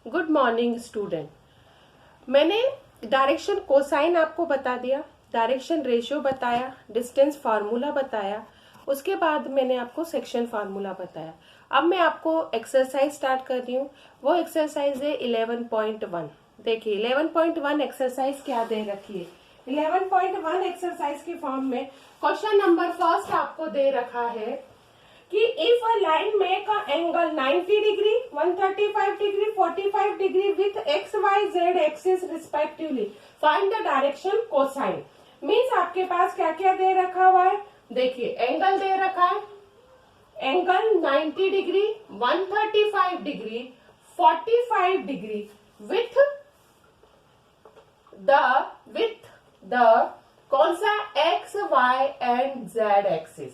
Good morning student. मैंने direction cosine आपको बता दिया, डायरेक्शन रेशियो बताया, डिस्टेंस फार्मूला बताया, उसके बाद मैंने आपको सेक्शन फार्मूला बताया। अब मैं आपको एक्सरसाइज स्टार्ट कर रही हूँ। वो एक्सरसाइज है 11.1। देखिए 11.1 एक्सरसाइज क्या दे रखी है। 11.1 एक्सरसाइज के फॉर्म में क्वेश्चन नंबर फर्स्ट आपको दे रखा है कि if a line make a angle 90 degree, 135 degree, 45 degree with X Y Z axis respectively, find the direction cosine. Means आपके पास क्या क्या दे रखा हुआ है। देखिए एंगल दे रखा है, angle 90 degree, 135 degree, 45 degree with the कौन सा X Y and Z axis.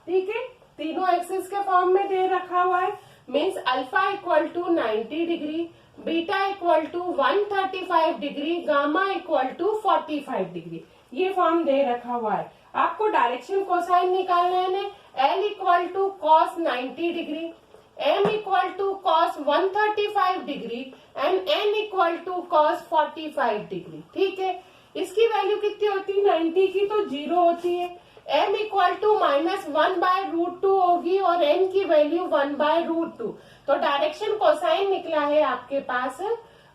ठीक है, तीनों एक्सिस के फॉर्म में दे रखा हुआ है। Means alpha equal to 90 degree, beta equal to 135 degree, gamma equal to 45 degree, ये फॉर्म दे रखा हुआ है। आपको डायरेक्शन कोसाइन निकालना है ना। L equal to cos 90 degree, M equal to cos 135 degree and N equal to cos 45 degree. ठीक है, इसकी वैल्यू कितनी होती है 90 की, तो 0 होती है। m इक्वल टू -1/√2 होगी और n की वैल्यू 1/√2। तो डायरेक्शन कोसाइन निकला है आपके पास,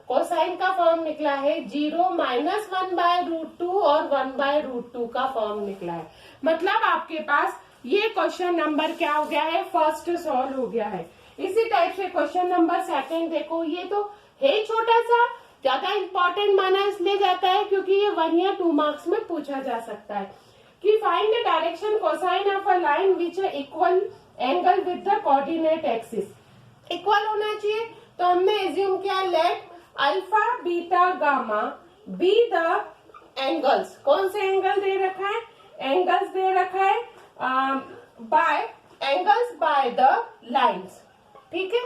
कोसाइन का फॉर्म निकला है 0, -1/√2 और 1/√2 का फॉर्म निकला है। मतलब आपके पास ये क्वेश्चन नंबर क्या हो गया है, फर्स्ट सॉल्व हो गया है। इसी टाइप से क्वेश्चन नंबर सेकंड देखो, ये तो है छोटा सा, ज्यादा इंपॉर्टेंट माना इसलिए जाता है क्योंकि ये 1 या 2 मार्क्स में पूछा जा सकता है कि find the direction cosine of a line which equal angle with the coordinate axis. Equal होना चाहिए, तो हमने एज्यूम किया let alpha beta gamma be the angles. कौन से एंगल दे रखा है, एंगल्स दे रखा है by angles by the lines. ठीक है,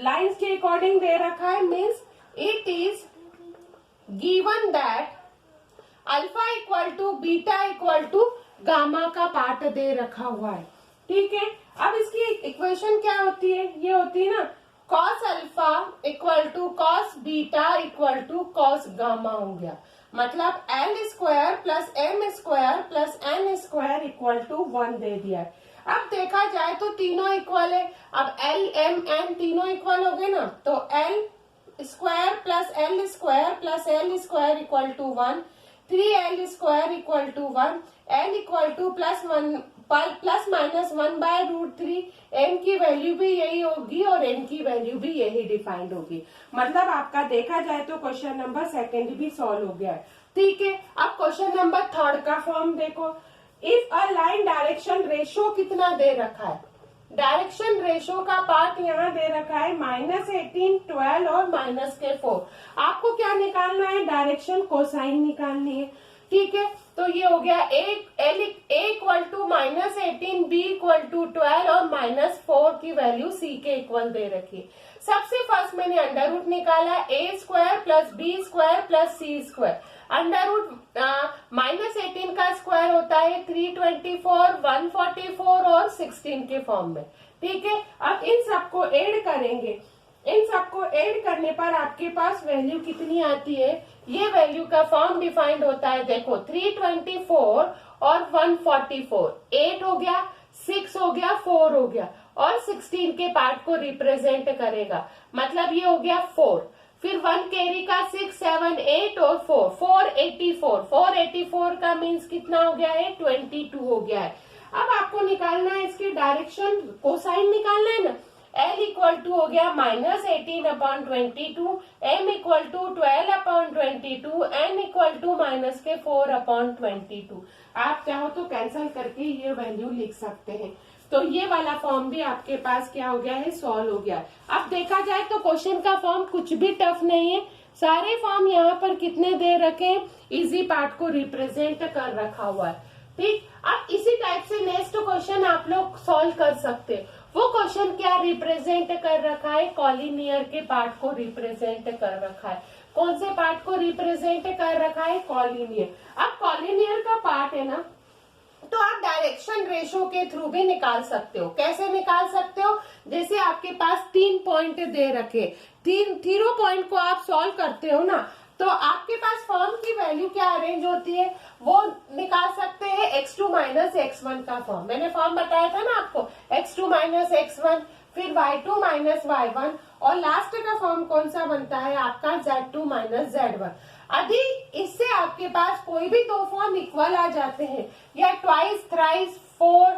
लाइंस के अकॉर्डिंग दे रखा है। Means it is given that alpha equal to beta equal to gamma का पार्ट दे रखा हुआ है। ठीक है, अब इसकी इक्वेशन क्या होती है, ये होती है ना cos alpha equal to cos beta equal to cos gamma हो गया। मतलब L square plus M square plus N square equal to 1 दे दिया है। अब देखा जाए तो तीनों इक्वल है। अब एल एम एन तीनों इक्वल हो गए ना, तो L square plus L square plus L square equal to 1, 3l square equal to 1, n equal to plus minus 1/√3। m की वैल्यू भी यही होगी और n की वैल्यू भी यही डिफाइंड होगी। मतलब आपका देखा जाए तो क्वेश्चन नंबर सेकंड भी सॉल्व हो गया है। ठीक है, अब क्वेश्चन नंबर थर्ड का फॉर्म देखो। If a line direction ratio कितना दे रखा है, डायरेक्शन रेशियो का पार्ट यहाँ दे रखा है -18, 12 और -4। आपको क्या निकालना है, डायरेक्शन कोसाइन निकालनी है। ठीक है, तो ये हो गया L equal to -18, B equal to 12 और -4 की वैल्यू सी के इक्वल दे रखी है। सबसे फर्स्ट मैंने अंडर रूट निकाला, a square plus B square plus C square. Under root -18 का स्क्वायर होता है 324, 144 और 16 के फॉर्म में। ठीक है, अब इन सबको ऐड करेंगे। इन सबको ऐड करने पर आपके पास वैल्यू कितनी आती है, ये वैल्यू का फॉर्म डिफाइंड होता है। देखो 324 और 144, 8 हो गया, 6 हो गया, 4 हो गया और 16 के पार्ट को रिप्रेजेंट करेगा। मतलब ये हो गया 4, फिर 1 कैरी का 6, 7, 8 और 4, 484। 484 का मीन्स कितना हो गया है, 22 हो गया है। अब आपको निकालना है इसकी डायरेक्शन कोसाइन निकालना है ना। L इक्वल टू हो गया -18/22, M equal to 12/22, N equal to -4/22। आप चाहो तो कैंसल करके ये वैल्यू लिख सकते हैं। तो ये वाला फॉर्म भी आपके पास क्या हो गया है, सॉल्व हो गया। अब देखा जाए तो क्वेश्चन का फॉर्म कुछ भी टफ नहीं है। सारे फॉर्म यहाँ पर कितने दे रखे हैं, इजी पार्ट को रिप्रेजेंट कर रखा हुआ है। ठीक, अब इसी टाइप से नेक्स्ट क्वेश्चन आप लोग सॉल्व कर सकते हैं। वो क्वेश्चन क्या रिप्रेजेंट कर रखा है, कॉलिनियर के पार्ट को रिप्रेजेंट कर रखा है। कौन से पार्ट को रिप्रेजेंट कर रखा है, कॉलिनियर। अब कॉलिनियर का पार्ट है ना, तो आप डायरेक्शन रेशो के थ्रू भी निकाल सकते हो। कैसे निकाल सकते हो? जैसे आपके पास 3 पॉइंट दे रखे, तीनों पॉइंट को आप सॉल्व करते हो ना, तो आपके पास फॉर्म की वैल्यू क्या अरेंज होती है, वो निकाल सकते हैं x2 माइनस x1 का फॉर्म। मैंने फॉर्म बताया था ना आपको, x2 माइनस x1, फिर y2 माइनस y1, और लास्ट का फॉर्म कौन सा बनता है आपका, z2 माइनस z1। यदि इससे आपके पास कोई भी दो फॉर्म इक्वल आ जाते हैं, या ट्वाइस, थ्राइस, फोर,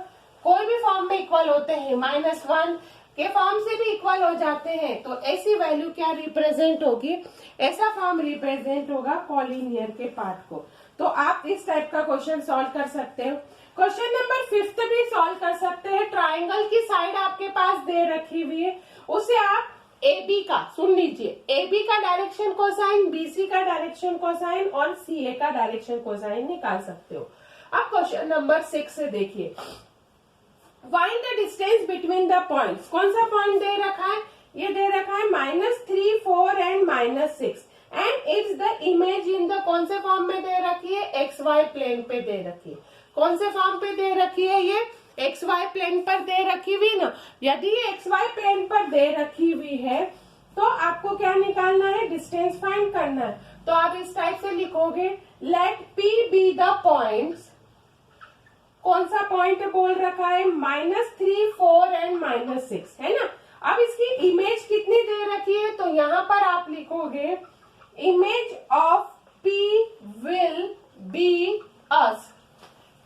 कोई भी फॉर्म में इक्वल होते हैं, -1 के फॉर्म से भी इक्वल हो जाते हैं, तो ऐसी वैल्यू क्या रिप्रेजेंट होगी, ऐसा फॉर्म रिप्रेजेंट होगा कॉलिनियर के पार्ट को। तो आप इस टाइप का क्वेश्चन सॉल्व कर सकते हो। क्वेश्चन नंबर 5 भी सॉल्व कर सकते हैं। ट्राइंगल की साइड आपके पास दे रखी हुई है, उसे आप AB का, सुन लीजिए, AB का डायरेक्शन कोसाइन, BC का डायरेक्शन कोसाइन और CA का डायरेक्शन कोसाइन निकाल सकते हो। अब क्वेश्चन नंबर 6 से देखिए, find the distance between the points. कौन सा पॉइंट दे रखा है, ये दे रखा है -3, 4 and -6, and it's the image in the, कौन से फॉर्म में दे रखी है, XY प्लेन पे दे रखी है। कौन से फॉर्म पे दे रखी है, ये XY प्लेन पर दे रखी हुई ना। यदि ये XY प्लेन पर दे रखी हुई है तो आपको क्या निकालना है, डिस्टेंस फाइंड करना है। तो आप इस टाइप से लिखोगे, let P be the points, कौन सा पॉइंट बोल रखा है, -3, 4 एंड -6, है ना। अब इसकी इमेज कितनी दे रखी है, तो यहाँ पर आप लिखोगे, image of P will be as,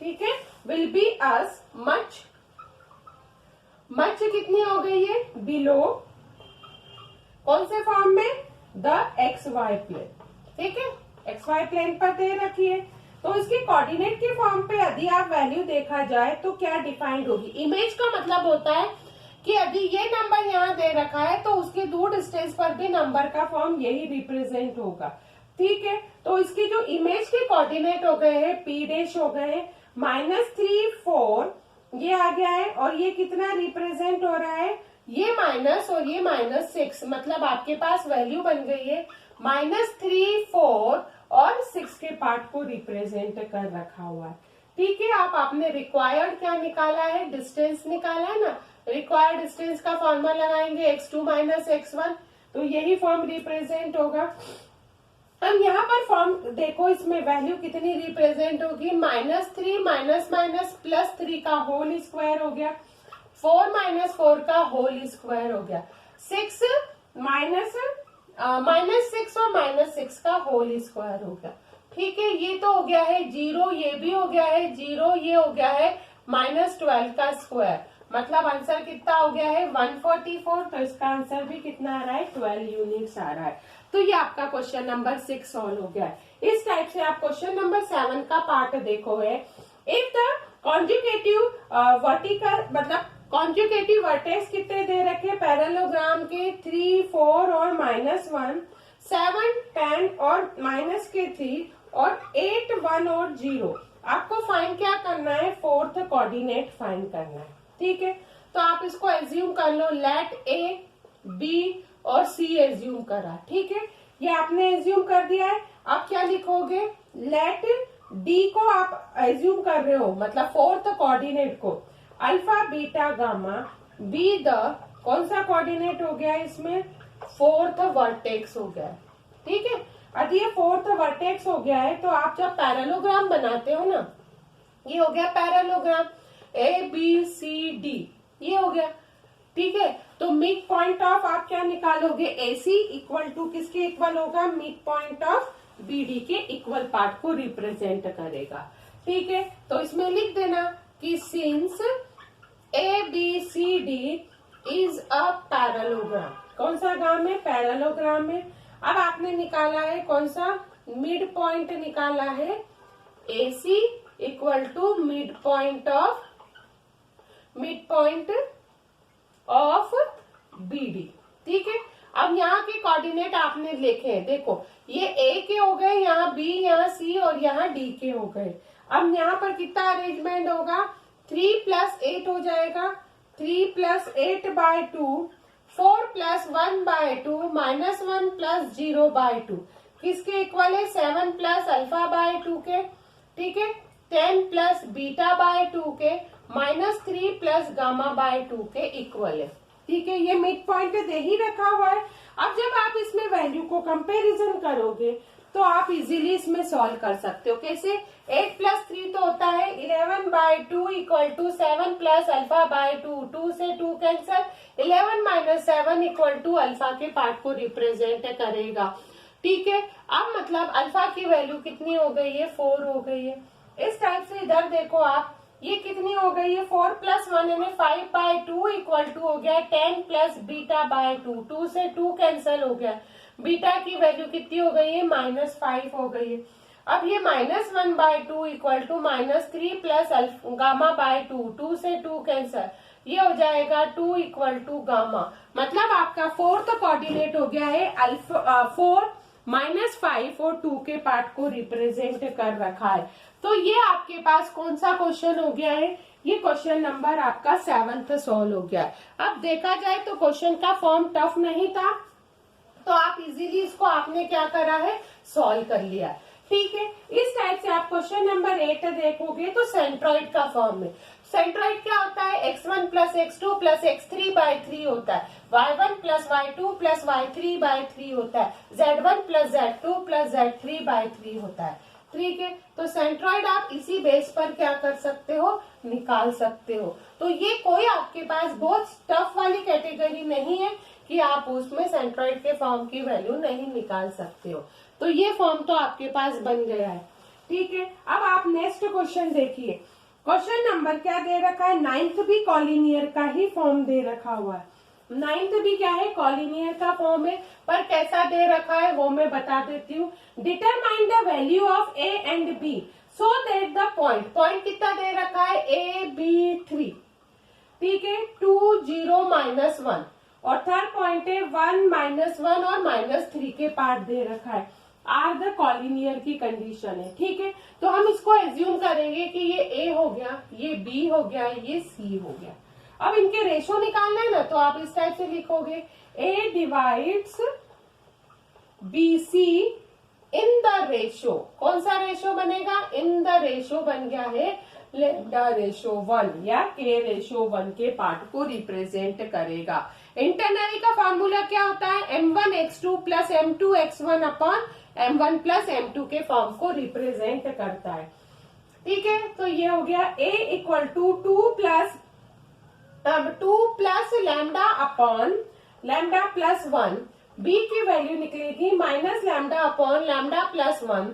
ठीक है, will be as much, much कितनी हो गई है, बिलो, कौन से फॉर्म में, द XY प्लेन, ठीक है, XY प्लेन पर दे रखी है। तो इसके कोऑर्डिनेट के फॉर्म पे यदि आप वैल्यू देखा जाए तो क्या डिफाइंड होगी। इमेज का मतलब होता है कि यदि ये नंबर यहाँ दे रखा है तो उसके दूर डिस्टेंस पर भी नंबर का फॉर्म यही रिप्रेजेंट होगा, ठीक है। तो इसकी जो इमेज के कोऑर्डिनेट हो गए हैं, P' हो गए हैं, -3, 4 ये आ गया है, और ये कितना रिप्रेजेंट हो रहा है, ये माइनस और ये -6, मतलब आपके पास वैल्यू बन गई है -3, 4 और 6 के पार्ट को रिप्रेजेंट कर रखा हुआ है, ठीक है। आप आपने रिक्वायर्ड क्या निकाला है, डिस्टेंस निकाला है ना। रिक्वायर्ड डिस्टेंस का फॉर्मूला लगाएंगे, x2 माइनस x1, तो यही फॉर्म रिप्रेजेंट होगा। अब यहाँ पर फॉर्म देखो, इसमें वैल्यू कितनी रिप्रेजेंट होगी, -3 +3 का होल स्क्वायर हो गया, 4 - 4 का होल स्क्वायर हो गया, 6 -6 और -6 का होल स्क्वायर हो गया, ठीक है। ये तो हो गया है 0, ये भी हो गया है 0, ये हो गया है -12 का स्क्वायर, मतलब आंसर कितना हो गया है 144। तो इसका आंसर भी कितना आ रहा है, 12 यूनिट्स आ रहा है। तो ये आपका क्वेश्चन नंबर 6 सॉल्व हो गया है। इस टाइप से आप क्वेश्चन नंबर 7 का पार्ट देखो है, इफ द कॉन्जुगेटिव वर्टिकल, मतलब कॉन्जुगेटिव वर्टेक्स कितने दे रखे, पैरेललोग्राम के 3, 4 और -1, 7, 10 और -3 और 8, 1 और 0। आपको फाइंड क्या करना है, फोर्थ कोऑर्डिनेट फाइंड करना है, ठीक है। तो आप इसको एज्यूम कर लो, लेट A, B और C एज्यूम करा, ठीक है। ये आपने एज्यूम कर दिया है। अब क्या लिखोगे, लेट D को आप एज्यूम कर रहे हो, मतलब फोर्थ कोऑर्डिनेट को, alpha, beta, gamma, be the, कौन सा कोऑर्डिनेट हो गया इसमें, फोर्थ वर्टेक्स हो गया, ठीक है। अब ये फोर्थ वर्टेक्स हो गया है, तो आप जब पैरेललोग्राम बनाते हो ना, ये हो गया पैरेललोग्राम, ABCD, ये हो गया, ठीक है। तो मिड पॉइंट ऑफ आप क्या निकालोगे, AC इक्वल टू किसके इक्वल होगा, मिड पॉइंट ऑफ BD के इक्वल पार्ट को रिप्रेजेंट करेगा, ठीक है। तो इसमें लिख देना कि since ABCD is a parallelogram, कौन सा ग्राम है, पैरेललोग्राम है। अब आपने निकाला है कौन सा, मिड पॉइंट निकाला है, AC equal to mid point of BD, ठीक है। अब यहाँ के कोऑर्डिनेट आपने लिखे हैं, देखो ये A के हो गए, यहाँ B, यहाँ C और यहाँ D के हो गए। अब यहाँ पर कितना अरेंजमेंट होगा, 3 + 8 हो जाएगा, 3 + 8/2, 4 + 1/2, -1 + 0/2, किसके इक्वल है, 7 + α/2 के, ठीक है। 10 प्लस बीटा बाय 2 के -3 प्लस गामा बाय 2 के इक्वल है। ठीक है, ये मिड पॉइंट दे ही रखा हुआ है। अब जब आप इसमें वैल्यू को कंपैरिजन करोगे तो आप इजीली इसमें सॉल्व कर सकते हो। कैसे? 8 प्लस 3 तो होता है 11 by 2 equal to 7 plus alpha by 2, 2 से 2 cancel, 11 minus 7 equal to alpha के पार्ट को रिप्रेजेंट करेगा। ठीक है, अब मतलब अल्फा की वैल्यू कितनी हो गई है? 4 हो गई है। इस टाइप से इधर देखो आप, ये कितनी हो गई है? 4 प्लस 1 यानी 5 बाय 2 इक्वल टू हो गया 10 प्लस बीटा बाय 2, 2 से 2 कैंसल हो गया, बीटा की वैल्यू कितनी हो गई है? -5 हो गई है। अब ये -1 by 2 equal to -3 plus gamma by 2, 2 से 2 कैंसल, ये हो जाएगा 2 इक्वल टू गामा। मतलब आपका 4 तो कोऑर्डिनेट हो गया है अल्फा 4 -5 और 2 के पार्ट को रिप्रेजेंट कर रखा है। तो ये आपके पास कौन सा क्वेश्चन हो गया है? ये क्वेश्चन नंबर आपका 7th सॉल्व हो गया। अब देखा जाए तो क्वेश्चन का फॉर्म टफ नहीं था, तो आप इजीली इसको आपने क्या करा है? सॉल्व कर लिया। ठीक है, इस टाइप से आप क्वेश्चन नंबर 8 देखोगे तो सेंट्रॉइड का फॉर्म में। सेंट्रॉइड क्या होता है? x1 plus x2 plus x3 bye 3 होता है, y1 plus y2 plus y3 bye 3 होता है, z1 plus z2 plus z3 bye 3 होता है। ठीक है, तो सेंट्रॉइड आप इसी बेस पर क्या कर सकते हो? निकाल सकते हो। तो ये कोई आपके पास बहुत टफ वाली कैटेगरी नहीं है कि आप उसमें सेंट्रॉइड के फॉर्म की वैल्यू नहीं निकाल सकते हो। तो ये फॉर्म तो आपके पास बन गया है। ठीक है, अब आप नेक्स्ट क्वेश्चन देखिए। क्वेश्चन नंबर क्या दे रखा है? 9th भी कॉलिनियर का ही फॉर्म दे रखा हुआ है। 9th भी क्या है? कॉलिनियर का फॉर्म है, पर कैसा दे रखा है वो मैं बता देती हूँ। Determine the value of A and B so that the point कितना दे रखा है? A B 3। ठीक है, 2 0 -1 और थर्ड पॉइंट है 1 -1 और -3 के पार्ट दे रखा है। आर द कॉलिनियर की कंडीशन है। ठीक है, तो हम इसको एज्यूम करेंगे कि ये ए हो गया, ये बी हो गया, ये सी हो गया। अब इनके रेशो निकालना है ना, तो आप इस टाइप से लिखोगे A divides B C in the ratio. कौन सा रेशो बनेगा? इन द रेशो बन गया है लैम्डा रेशो 1 या के रेशो 1 के पार्ट को रिप्रेजेंट करेगा। इंटरनली का फॉर्मूला क्या होता है? m1x2 plus m2x1 upon m1 plus m2 के फॉर्म को रिप्रेजेंट करता है। ठीक है, तो ये हो गया a equal to 2 plus lambda upon lambda plus 1, b की वैल्यू निकलेगी minus lambda upon lambda plus 1,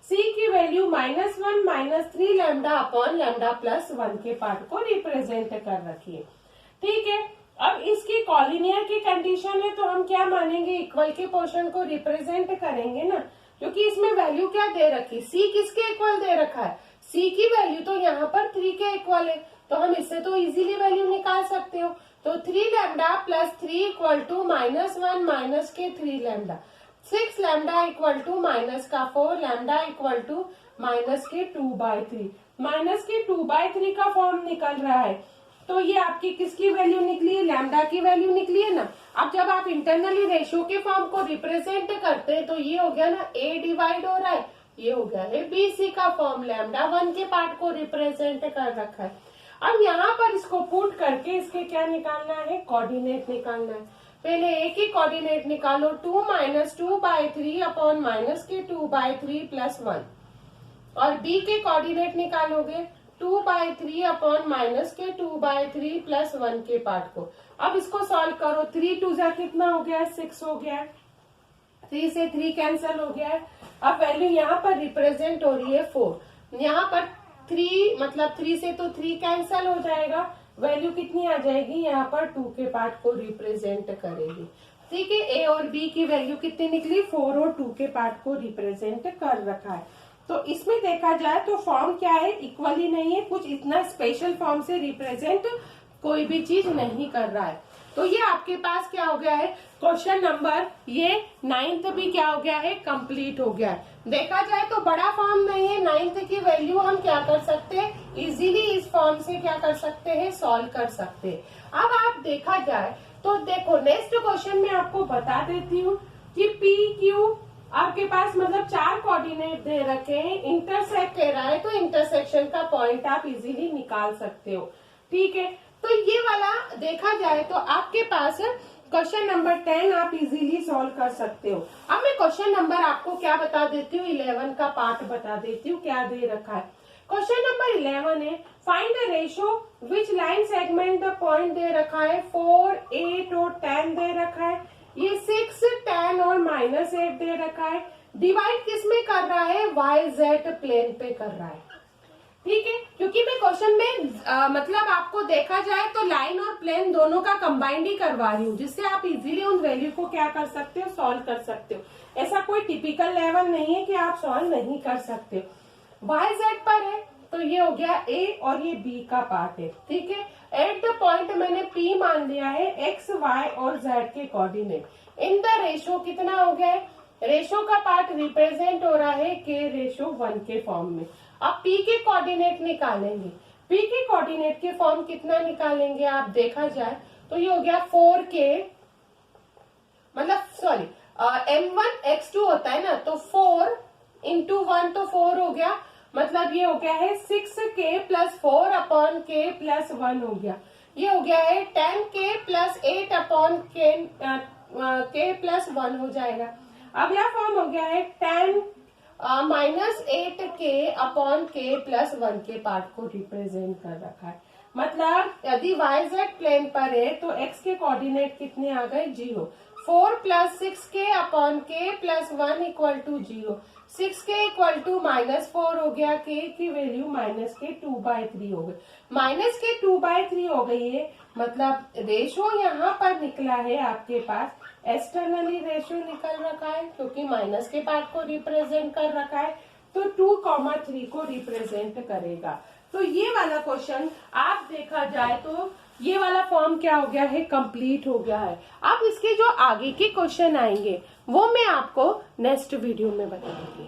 c की value -1 -3 lambda upon lambda plus 1 के पार्ट को रिप्रेजेंट कर रखी है। ठीक है, अब इसकी कॉलिनियर की कंडीशन है तो हम क्या मानेंगे? इक्वल के पोर्शन को रिप्रेजेंट करेंगे ना, क्योंकि इसमें वैल्यू क्या दे रखी? c किसके इक्वल दे रखा है? c की वैल्यू तो यहाँ पर 3 के इक्वल है, तो हम इससे तो इजीली वैल्यू निकाल सकते हो। तो 3 lambda plus 3 equal to -1 minus के 3 lambda, 6 lambda equal to minus का 4 लैम्डा इक्वल टू माइनस के 2/3, माइनस के 2/3 का फॉर्म निकल रहा है। तो ये आपकी किसकी वैल्यू निकली है? लैम्डा की वैल्यू निकली है ना। अब जब आप इंटरनली रेशियो के फॉर्म को रिप्रेजेंट करते हैं तो ये हो गया ना a डिवाइड हो रहा है, ये हो गया है bc का फॉर्म, लैम्डा 1 के पार्ट को रिप्रेजेंट कर रखा है। अब यहाँ पर इसको पुट करके इसके क्या निकालना है? कोऑर्डिनेट निकालना है। पहले a की कोऑर्डिनेट निकालो, 2 - 2/3 अपॉन माइनस के 2/3 प्लस 1, और b के कोऑर्डिनेट निकालोगे 2/3 अपॉन माइनस के 2/3 प्लस 1 के पार्ट को। अब इसको सॉल्व करो, 3 2 जा कितना हो गया? 6 हो गया, 3 से 3 कैंसिल हो गया। अब वैल्यू यहाँ पर रिप्रेजेंट हो रही है 4, यहाँ पर 3 मतलब 3 से तो 3 कैंसिल हो जाएगा, वैल्यू कितनी आ जाएगी? यहाँ पर 2 के पार्ट को रिप्रेजेंट करेगी। ठीक है, a और b की वैल्यू कितनी निकली? 4 और 2 के पार्ट को रिप्रेजेंट कर रखा है। तो इसमें देखा जाए तो फॉर्म क्या है? इक्वल ही नहीं है, कुछ इतना स्पेशल फॉर्म से रिप्रेजेंट कोई भी चीज नहीं कर रहा है। तो ये आपके पास क्या हो गया है? क्वेश्चन नंबर ये 9th भी क्या हो गया है? कंप्लीट हो गया है। देखा जाए तो बड़ा फॉर्म नहीं है, 9th की वैल्यू हम क्या कर सकते हैं? इजीली इस फॉर्म से क्या कर सकते हैं? सॉल्व कर सकते हैं। अब आप देखा जाए तो देखो नेक्स्ट क्वेश्चन में आपको बता देती हूँ कि पी क्यू आपके पास मतलब 4 कोऑर्डिनेट दे रखे हैं, इंटरसेक्ट कह रहा है तो इंटरसेक्शन का पॉइंट आप इजीली निकाल सकते हो। ठीक है, तो ये वाला देखा जाए तो आपके पास क्वेश्चन नंबर 10 आप इजीली सॉल्व कर सकते हो। अब मैं क्वेश्चन नंबर आपको क्या बता देती हूँ, 11 का पार्ट बता देती हूँ क्या दे रखा है। क्वेश्चन नंबर 11 है find the ratio which line segment the point दे रखा है 4, 8 और 10 दे रखा है। ये 6, 10 और -8 दे रखा है। डिवाइड किस में कर रहा है, YZ प्लेन पे कर रहा है। ठीक है, क्योंकि मैं क्वेश्चन में मतलब आपको देखा जाए तो लाइन और प्लेन दोनों का कंबाइंड ही करवा रही हूँ, जिससे आप इजीली उन वैल्यू को क्या कर सकते हो, सॉल्व कर सकते हो। ऐसा कोई टिपिकल लेवल नहीं है कि आप सॉल्व नहीं कर सकते हो। YZ पर है तो ये हो गया A और ये B का पार्ट है। ठीक है, एट द पॉइंट मैंने P मान लिया है X, Y और Z के कोऑर्डिनेट। इन द रेशो कितना हो गया है, रेशो का पार्ट रिप्रेजेंट हो रहा है K/1 के फॉर्म में। अब P के कोऑर्डिनेट निकालेंगे। P के कोऑर्डिनेट के फॉर्म कितना निकालेंगे, आप देखा जाए तो ये हो गया 4K, मतलब सॉरी M1 X2 होता है ना, तो 4 इंटू 1 तो 4 हो गया, मतलब ये हो गया है 6K + 4 अपॉन K + 1 हो गया। ये हो गया है 10K + 8 अपॉन K + 1 हो जाएगा। अब यह फॉर्म हो गया है 10 -8K अपॉन K + 1 के पार्ट को रिप्रेजेंट कर रखा है। मतलब यदि YZ प्लेन पर है तो X के कोऑर्डिनेट कितने आ गए, 0। 4 + 6K अपॉन K + 1 = 0। 6K = -4 हो गया, K की वैल्यू -K 2/3 हो गई। -K 2/3 हो गई है, मतलब रेशो यहाँ पर निकला है आपके पास, एक्सटर्नली रेशो निकल रखा है क्योंकि माइनस के पार्ट को रिप्रेजेंट कर रखा है, तो 2,3 को रिप्रेजेंट करेगा। तो ये वाला क्वेश्चन आप देखा जाए तो ये वाला फॉर्म क्या हो गया है, कंप्लीट हो गया है। अब इसके जो आगे के क्वेश्चन आएंगे वो मैं आपको नेक्स्ट वीडियो में बताऊंगी।